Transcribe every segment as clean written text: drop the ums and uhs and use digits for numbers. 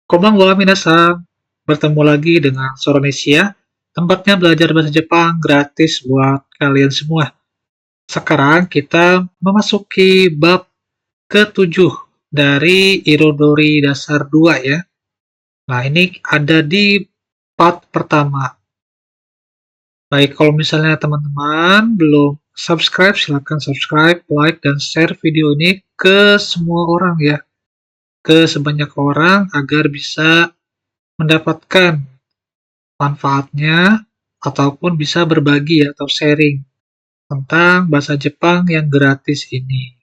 Konbanwa minasan, bertemu lagi dengan Soronesia, tempatnya belajar bahasa Jepang gratis buat kalian semua. Sekarang kita memasuki bab ke-7 dari Irodori Dasar 2 ya. Nah, ini ada di part pertama. Baik, kalau misalnya teman-teman belum subscribe, silahkan subscribe, like, dan share video ini ke semua orang ya. Ke sebanyak orang agar bisa mendapatkan manfaatnya ataupun bisa berbagi atau sharing tentang bahasa Jepang yang gratis ini.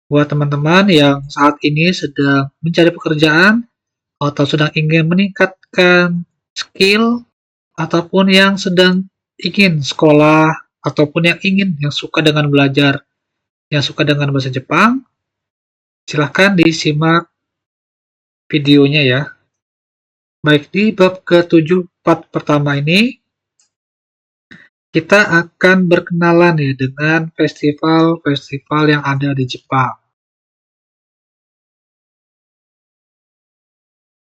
Buat teman-teman yang saat ini sedang mencari pekerjaan atau sedang ingin meningkatkan skill ataupun yang sedang ingin sekolah ataupun yang suka dengan belajar, yang suka dengan bahasa Jepang, silahkan disimak videonya ya. Baik, di bab ke-7 part pertama ini kita akan berkenalan ya dengan festival-festival yang ada di Jepang.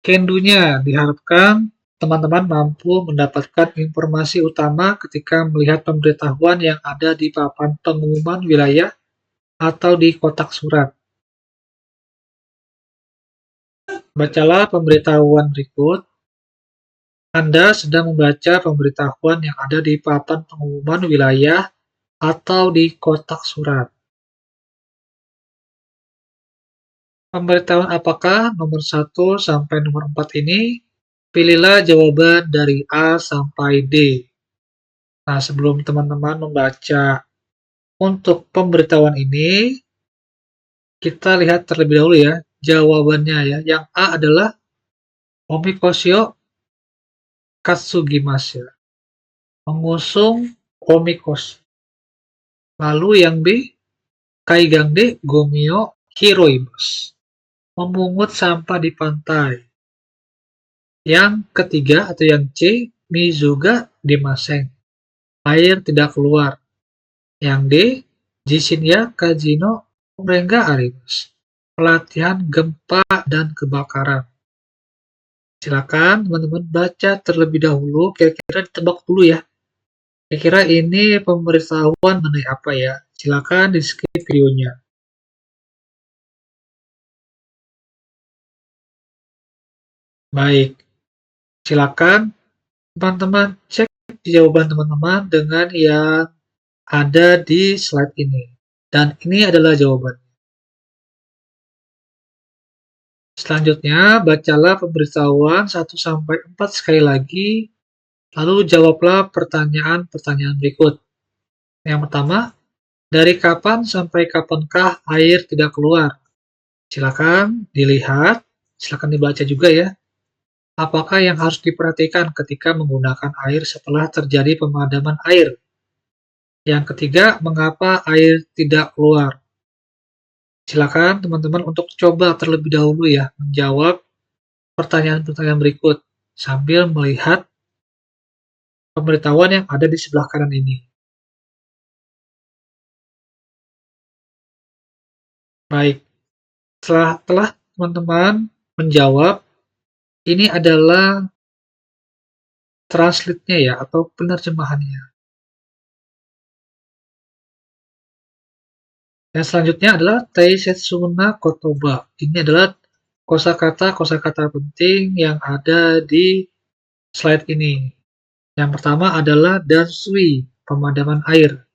Kendunya diharapkan teman-teman mampu mendapatkan informasi utama ketika melihat pemberitahuan yang ada di papan pengumuman wilayah atau di kotak surat. Bacalah pemberitahuan berikut. Anda sedang membaca pemberitahuan yang ada di papan pengumuman wilayah atau di kotak surat. Pemberitahuan apakah nomor 1 sampai nomor 4 ini? Pilihlah jawaban dari A sampai D. Nah, sebelum teman-teman membaca untuk pemberitahuan ini, kita lihat terlebih dahulu ya jawabannya ya. Yang A adalah omikoshio katsugimasu, mengusung omikoshi. Lalu yang B, kaigan de gomio hiroimasu, memungut sampah di pantai. Yang ketiga atau yang C, mizuga dimaseng, air tidak keluar. Yang D, Jishinya Kajino Urenga Arimas, pelatihan gempa dan kebakaran. Silakan teman-teman baca terlebih dahulu, kira-kira ditebak dulu ya. Kira-kira ini pemberitahuan mengenai apa ya? Silakan di skip videonya. Baik, silakan teman-teman cek jawaban teman-teman dengan yang ada di slide ini. Dan ini adalah jawaban. Selanjutnya, bacalah pemberitahuan 1-4 sekali lagi, lalu jawablah pertanyaan-pertanyaan berikut. Yang pertama, dari kapan sampai kapankah air tidak keluar? Silakan dilihat, silakan dibaca juga ya. Apakah yang harus diperhatikan ketika menggunakan air setelah terjadi pemadaman air? Yang ketiga, mengapa air tidak keluar? Silakan teman-teman untuk coba terlebih dahulu ya menjawab pertanyaan-pertanyaan berikut sambil melihat pemberitahuan yang ada di sebelah kanan ini. Baik, setelah teman-teman menjawab, ini adalah translate-nya ya atau penerjemahannya. Yang selanjutnya adalah Teisetsuna Kotoba. Ini adalah kosakata-kosakata penting yang ada di slide ini. Yang pertama adalah Dansui, pemadaman air.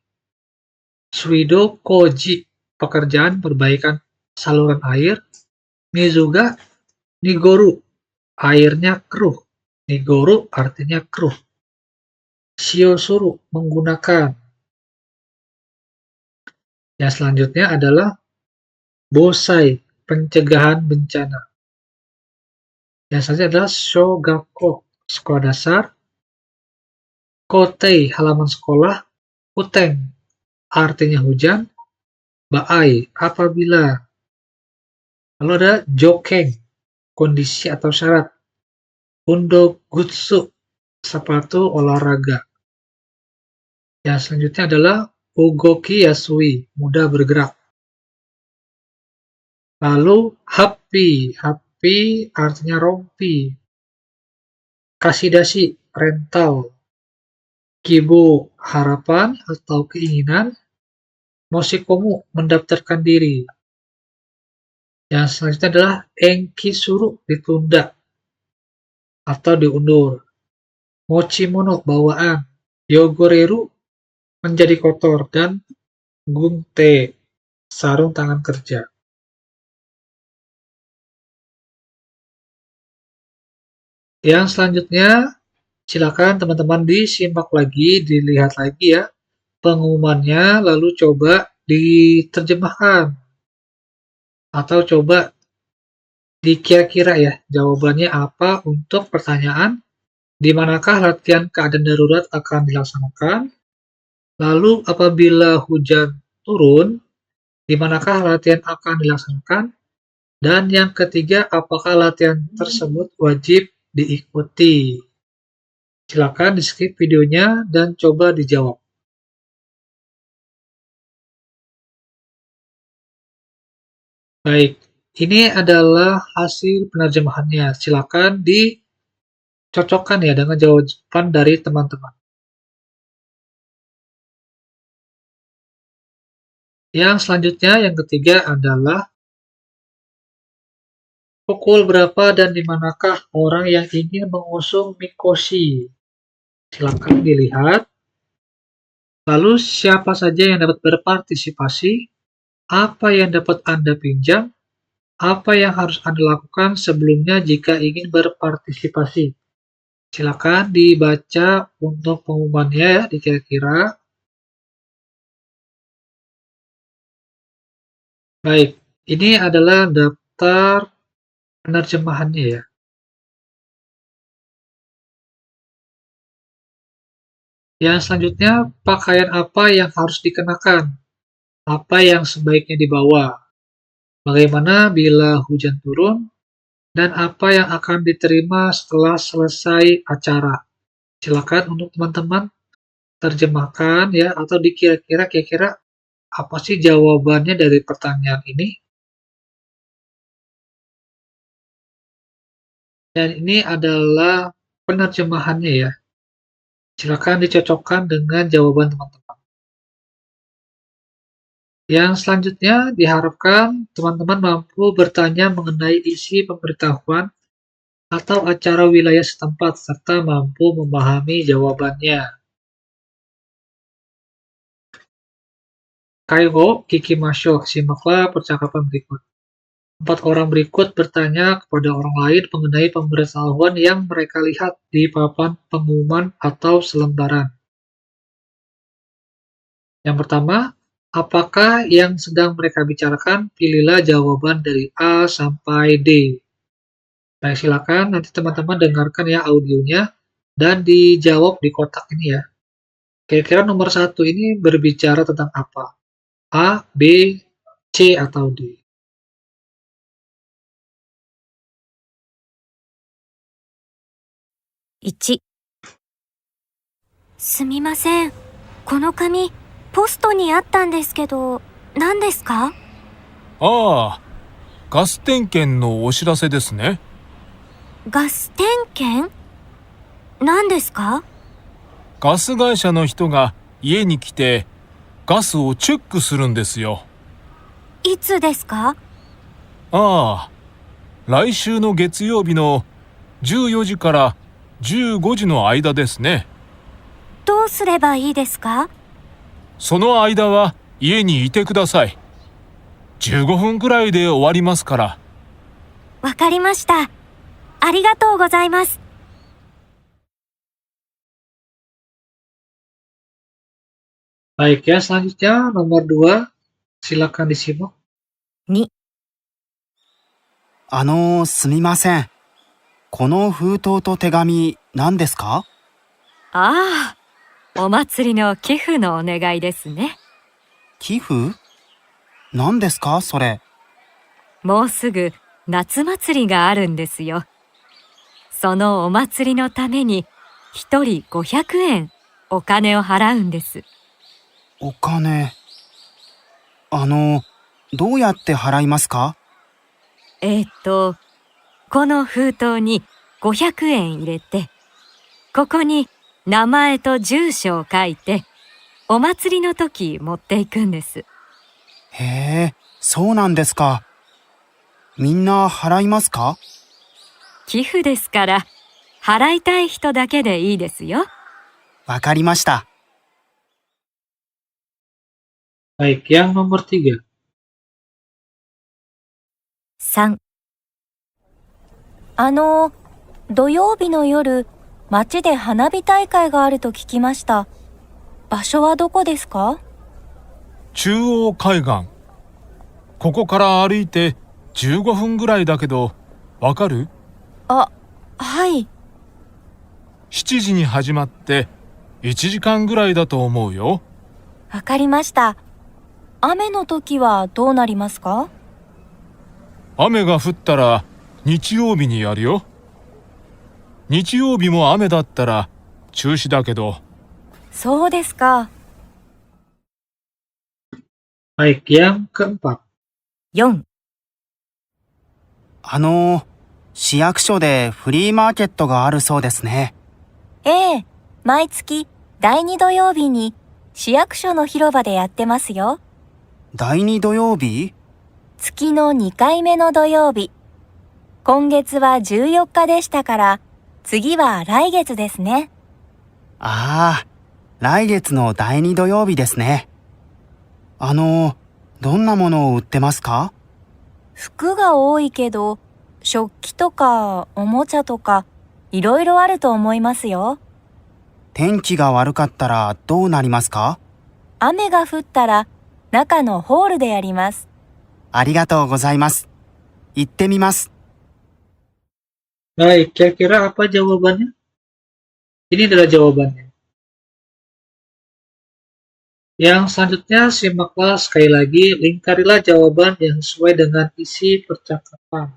Suido Koji, pekerjaan perbaikan saluran air. Mizuga Nigoru, airnya keruh. Nigoru artinya keruh. Shiosuru, menggunakan. Yang selanjutnya adalah Bosai, pencegahan bencana. Yang selanjutnya adalah Shogakko, sekolah dasar. Kotei, halaman sekolah. Uteng, artinya hujan. Baai, apabila. Lalu ada Jokeng, kondisi atau syarat. Undogutsu, sepatu olahraga. Yang selanjutnya adalah Ugoki Yasui, mudah bergerak. Lalu Happy Rompi artinya rompi. Kasidasi, rental. Kibo, harapan atau keinginan. Nosikomu, mendaftarkan diri. Yang selanjutnya adalah Enkisuru, ditunda atau diundur. Mochimono, bawaan. Yogoreru, menjadi kotor. Dan gunte, sarung tangan kerja. Yang selanjutnya, silakan teman-teman disimak lagi, dilihat lagi ya pengumumannya, lalu coba diterjemahkan atau coba dikira-kira ya jawabannya apa untuk pertanyaan di manakah latihan keadaan darurat akan dilaksanakan, lalu apabila hujan turun, di manakah latihan akan dilaksanakan, dan yang ketiga, apakah latihan tersebut wajib diikuti. Silakan di-skip videonya dan coba dijawab. Baik, ini adalah hasil penerjemahannya. Silakan dicocokkan ya dengan jawaban dari teman-teman. Yang selanjutnya, yang ketiga adalah pukul berapa dan di manakah orang yang ingin mengusung Mikoshi. Silakan dilihat. Lalu siapa saja yang dapat berpartisipasi, apa yang dapat Anda pinjam, apa yang harus Anda lakukan sebelumnya jika ingin berpartisipasi. Silakan dibaca untuk pengumumannya ya, dikira-kira. Baik, ini adalah daftar penerjemahannya ya. Yang selanjutnya, pakaian apa yang harus dikenakan? Apa yang sebaiknya dibawa? Bagaimana bila hujan turun? Dan apa yang akan diterima setelah selesai acara? Silakan untuk teman-teman terjemahkan ya, atau dikira-kira kira-kira apa sih jawabannya dari pertanyaan ini? Dan ini adalah penerjemahannya ya. Silakan dicocokkan dengan jawaban teman-teman. Yang selanjutnya diharapkan teman-teman mampu bertanya mengenai isi pemberitahuan atau acara wilayah setempat serta mampu memahami jawabannya. Kaigo Kikimasho, simaklah percakapan berikut. 4 orang berikut bertanya kepada orang lain mengenai pemberitahuan yang mereka lihat di papan pengumuman atau selembaran. Yang pertama, apakah yang sedang mereka bicarakan? Pilihlah jawaban dari A sampai D. Baik, silakan nanti teman-teman dengarkan ya audionya dan dijawab di kotak ini ya. Kira-kira nomor 1 ini berbicara tentang apa? A, B, C, atau D? 1、すみません。この紙、ポストにあったんですけど、何ですか？ああ、ガス点検のお知らせですね。ガス点検？何ですか？ガス会社の人が家に来てガスをチェックするんですよ。いつですか？ああ、来週の月曜日の14時から15時の間ですね。どうすればいいですか？その間は家にいてください。15分くらいで終わりますから。わかりました。ありがとうございます。Baik ya, selanjutnya nomor 2, silakan disimak. 2、すみません。この封筒と手紙、何ですか？ああ、お祭りの寄付のお願いですね。寄付？何ですか、それ。もうすぐ夏祭りがあるんですよ。そのお祭りのために一人500円お金を払うんです。お金。どうやって払いますか？この封筒に500円入れて、ここに名前と住所を書いて、お祭りの時持っていくんです。へえ、そうなんですか。みんな払いますか？寄付ですから、払いたい人だけでいいですよ。わかりました。Baik, yang nomor 3. 3、土曜日の夜、街で花火大会があると聞きました。場所はどこですか？中央海岸。ここから歩いて15分ぐらいだけど、わかる？あ、はい。7時に始まって1時間ぐらいだと思うよ。わかりました。雨の時はどうなりますか？雨が降ったら日曜日にやるよ。日曜日も雨だったら中止だけど。そうですか。Baik, yang keempat. 4、市役所でフリーマーケットがあるそうですね。ええ、毎月第2土曜日に市役所の広場でやってますよ。第2土曜日？月の2回目の土曜日。今月は14日でしたから、次は来月ですね。ああ、来月の第2土曜日ですね。どんなものを売ってますか？服が多いけど、食器とかおもちゃとか、いろいろあると思いますよ。天気が悪かったらどうなりますか？雨が降ったら、中のホールでやります。ありがとうございます。行ってみます。Baik, kira-kira apa jawabannya? Ini adalah jawabannya. Yang selanjutnya simaklah sekali lagi, lingkarilah jawaban yang sesuai dengan isi percakapan.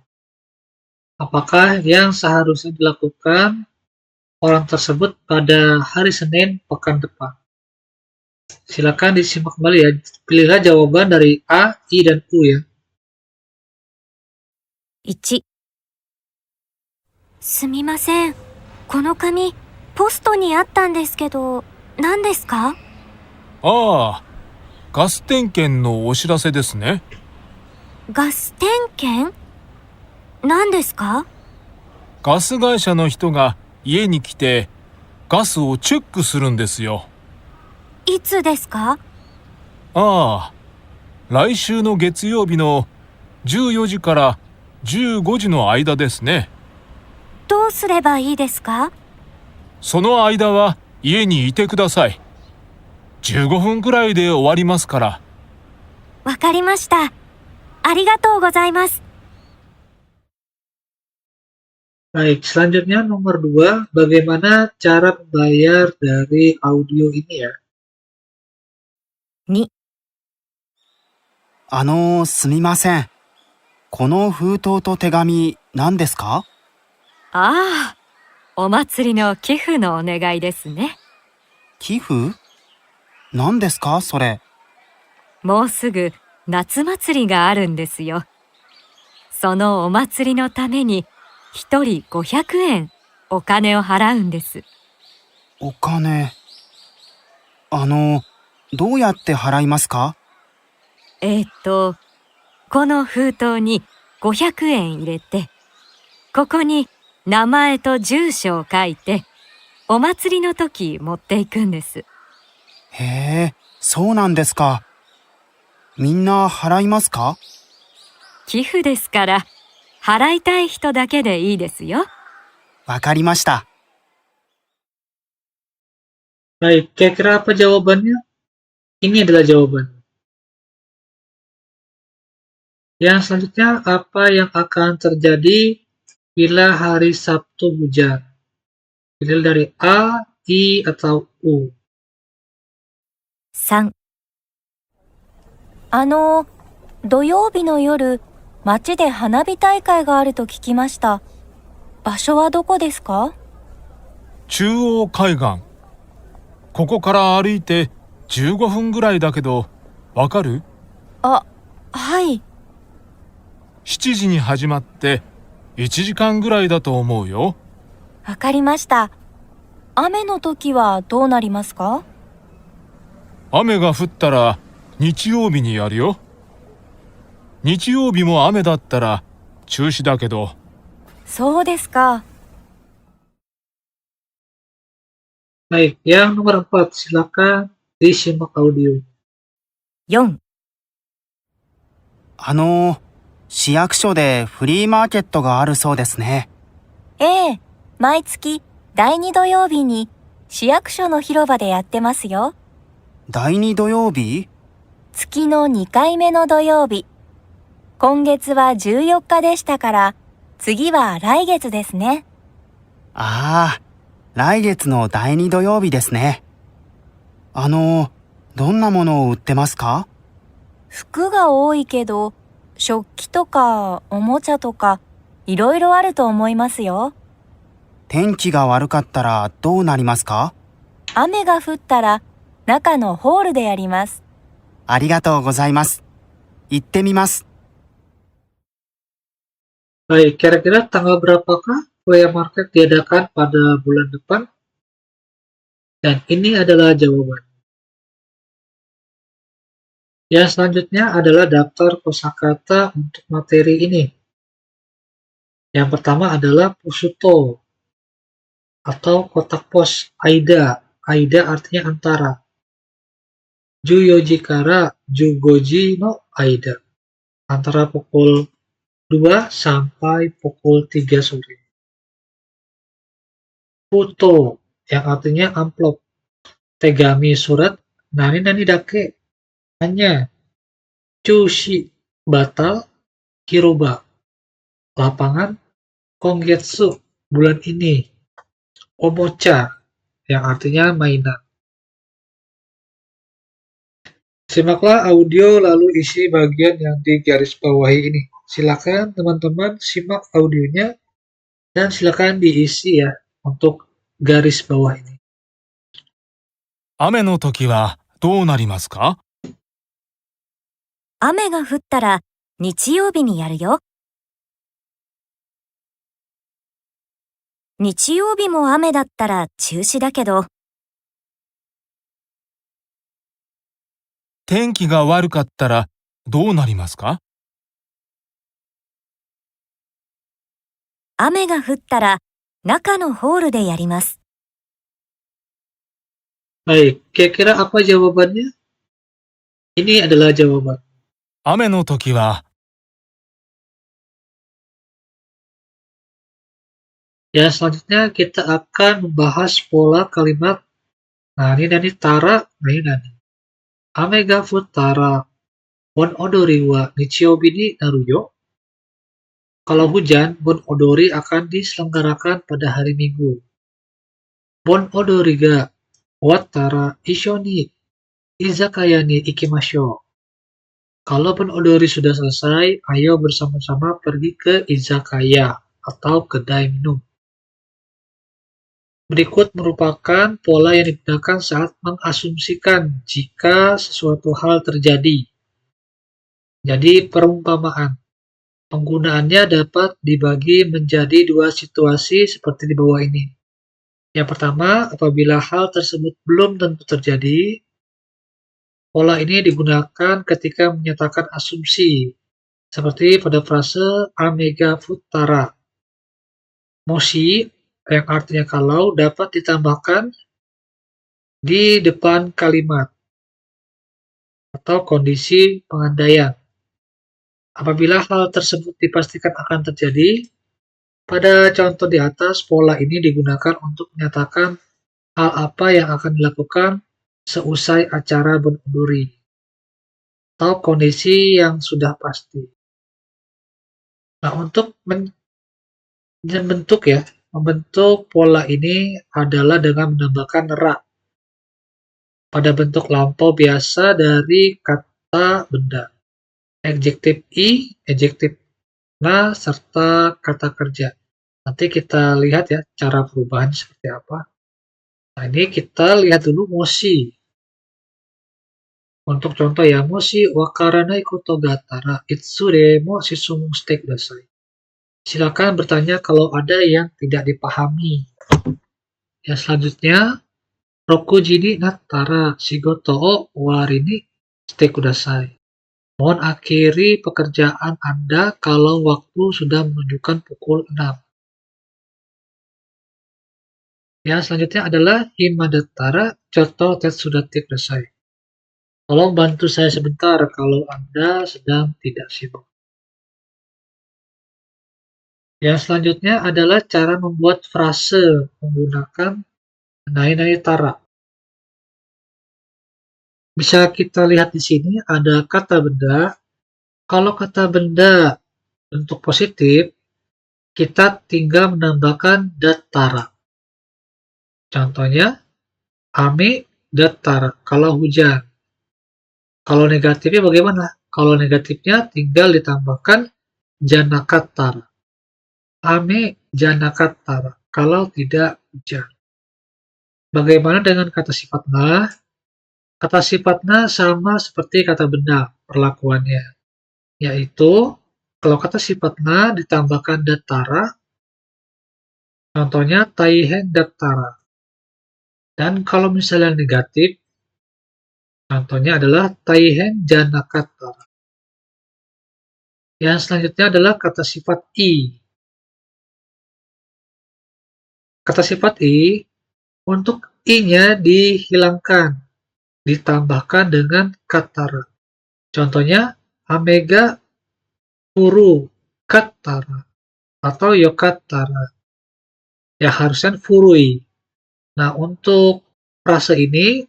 Apakah yang seharusnya dilakukan orang tersebut pada hari Senin pekan depan? Silakan disimak kembali ya. Pilihlah jawaban dari A, I, dan U ya. 1、すみません。この紙、ポストにあったんですけど、何ですか？ああ、ガス点検のお知らせですね。ガス点検？何ですか？ガス会社の人が家に来てガスをチェックするんですよ。いつですか？ああ、来週の月曜日の14時から15時の間ですね。どうすればいいですか？その間は家にいてください。15分くらいで終わりますから。わかりました。ありがとうございます。Baik, selanjutnya nomor 2, bagaimana cara membayar dari audio ini ya? 2、すみません。この封筒と手紙、何ですか？ああ、お祭りの寄付のお願いですね。寄付？何ですか、それ？もうすぐ夏祭りがあるんですよ。そのお祭りのために一人500円お金を払うんです。お金。どうやって払いますか？この封筒に500円入れて、ここに名前と住所を書いて、お祭りの時持っていくんです。へえ、そうなんですか。みんな払いますか？寄付ですから、払いたい人だけでいいですよ。わかりました。Baik, kira-kira apa jawabannya? Ini adalah jawabannya. Yang selanjutnya, apa yang akan terjadi bila hari Sabtu hujan? Pilih dari A, I, atau U. 3、土曜日の夜、街で花火大会があると聞きました。場所はどこですか？中央海岸。ここから歩いて15分ぐらいだけど、わかる？あ、はい。7時に始まって1時間ぐらいだと思うよ。わかりました。雨の時はどうなりますか？雨が降ったら日曜日にやるよ。日曜日も雨だったら中止だけど、そうですか。Baik, yang nomor 4, silakan disimak audio. 4、市役所でフリーマーケットがあるそうですね。ええ、毎月第2土曜日に市役所の広場でやってますよ。第2土曜日？月の2回目の土曜日。今月は14日でしたから、次は来月ですね。ああ、来月の第2土曜日ですね。どんなものを売ってますか？服が多いけど、食器とかおもちゃとか、いろいろあると思いますよ。天気が悪かったらどうなりますか？雨が降ったら、中のホールでやります。ありがとうございます。行ってみます。Baik, kira-kira tanggal berapakah Flea Market diadakan pada bulan depan? Dan ini adalah jawaban. Yang selanjutnya adalah daftar kosakata untuk materi ini. Yang pertama adalah Pusuto atau kotak pos Aida. Aida artinya antara. Juyoji kara Jugoji no Aida. Antara pukul 2 sampai pukul 3 sore. Puto yang artinya amplop. Tegami surat nani dake. Hanya Chushi batal Hiroba. Lapangan Kongetsu bulan ini. Omocha yang artinya mainan. Simaklah audio lalu isi bagian yang digarisbawahi ini. Silakan teman-teman simak audionya dan silakan diisi ya untuk garis bawah ini. 雨の時はどうなりますか？雨が降ったら日曜日にやるよ。日曜日も雨だったら中止だけど、天気が悪かったらどうなりますか？雨が降ったら中のホールでやります。Baik, kira-kira apa jawabannya? Ini adalah jawaban. 雨の時は Ya, selanjutnya kita akan membahas pola kalimat nani nani tara nani nani. Ame ga futtara bon odori wa nichiyoubi ni naru yo. Kalau hujan, bon odori akan diselenggarakan pada hari Minggu. Bon odori ga wattara isho ni izakaya ni ikimashou. Kalau bon odori sudah selesai, ayo bersama-sama pergi ke izakaya atau kedai minum. Berikut merupakan pola yang digunakan saat mengasumsikan jika sesuatu hal terjadi. Jadi perumpamaan. Penggunaannya dapat dibagi menjadi dua situasi seperti di bawah ini. Yang pertama, apabila hal tersebut belum tentu terjadi, pola ini digunakan ketika menyatakan asumsi, seperti pada frase Amega Futara. Moshi, yang artinya kalau, dapat ditambahkan di depan kalimat atau kondisi pengandaian. Apabila hal tersebut dipastikan akan terjadi, pada contoh di atas, pola ini digunakan untuk menyatakan hal apa yang akan dilakukan seusai acara berduri, atau kondisi yang sudah pasti. Nah, untuk membentuk pola ini adalah dengan menambahkan ra pada bentuk lampau biasa dari kata benda. Adjektif i, adjektif na, serta kata kerja. Nanti kita lihat ya cara perubahan seperti apa. Nah, ini kita lihat dulu moshi. Untuk contoh ya, moshi wakaranai koto ga attara itsure mo shisumu shite kudasai. Silakan bertanya kalau ada yang tidak dipahami. Ya, selanjutnya, Roku ni nattara shigoto o owari ni shite kudasai. Mohon akhiri pekerjaan Anda kalau waktu sudah menunjukkan pukul 6. Ya, selanjutnya adalah Hima dattara choto tetsudate kudasai. Tolong bantu saya sebentar kalau Anda sedang tidak sibuk. Yang selanjutnya adalah cara membuat frase menggunakan nai-nai tara. Bisa kita lihat di sini ada kata benda. Kalau kata benda bentuk positif, kita tinggal menambahkan dattara. Contohnya, ame dattara, kalau hujan. Kalau negatifnya bagaimana? Kalau negatifnya tinggal ditambahkan janakattara. Ame janakattara, kalau tidak hujan. Bagaimana dengan kata sifat na? Kata sifat na sama seperti kata benda perlakuannya, yaitu kalau kata sifat na ditambahkan dattara, contohnya taihen dattara. Dan kalau misalnya negatif, contohnya adalah taihen janakattara. Yang selanjutnya adalah kata sifat i. Kata sifat i, untuk i-nya dihilangkan, ditambahkan dengan kattara. Contohnya, amega furu kattara atau yokattara. Ya, harusnya furui. Nah, untuk frase ini,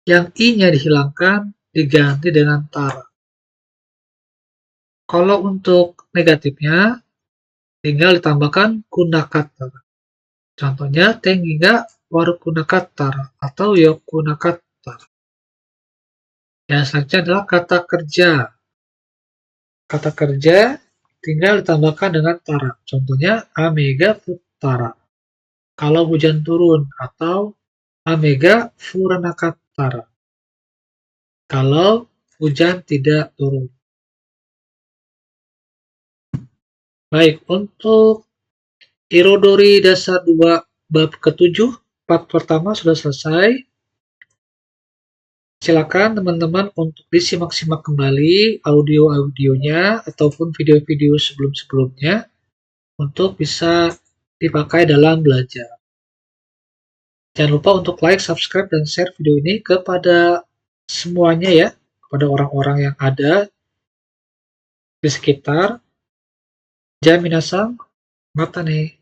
yang i-nya dihilangkan, diganti dengan tara. Kalau untuk negatifnya, tinggal ditambahkan kunakattara. Contohnya, tengiga warukunakattara atau yokunakattara. Yang selanjutnya adalah kata kerja. Kata kerja tinggal ditambahkan dengan tara. Contohnya, amega futtara, kalau hujan turun, atau amega furanakattara, kalau hujan tidak turun. Baik, untuk Irodori dasar 2 bab ke-7, part pertama sudah selesai. Silakan teman-teman untuk disimak-simak kembali audio-audionya ataupun video-video sebelum-sebelumnya untuk bisa dipakai dalam belajar. Jangan lupa untuk like, subscribe, dan share video ini kepada semuanya ya, kepada orang-orang yang ada di sekitar. Jai minasang, mata ne.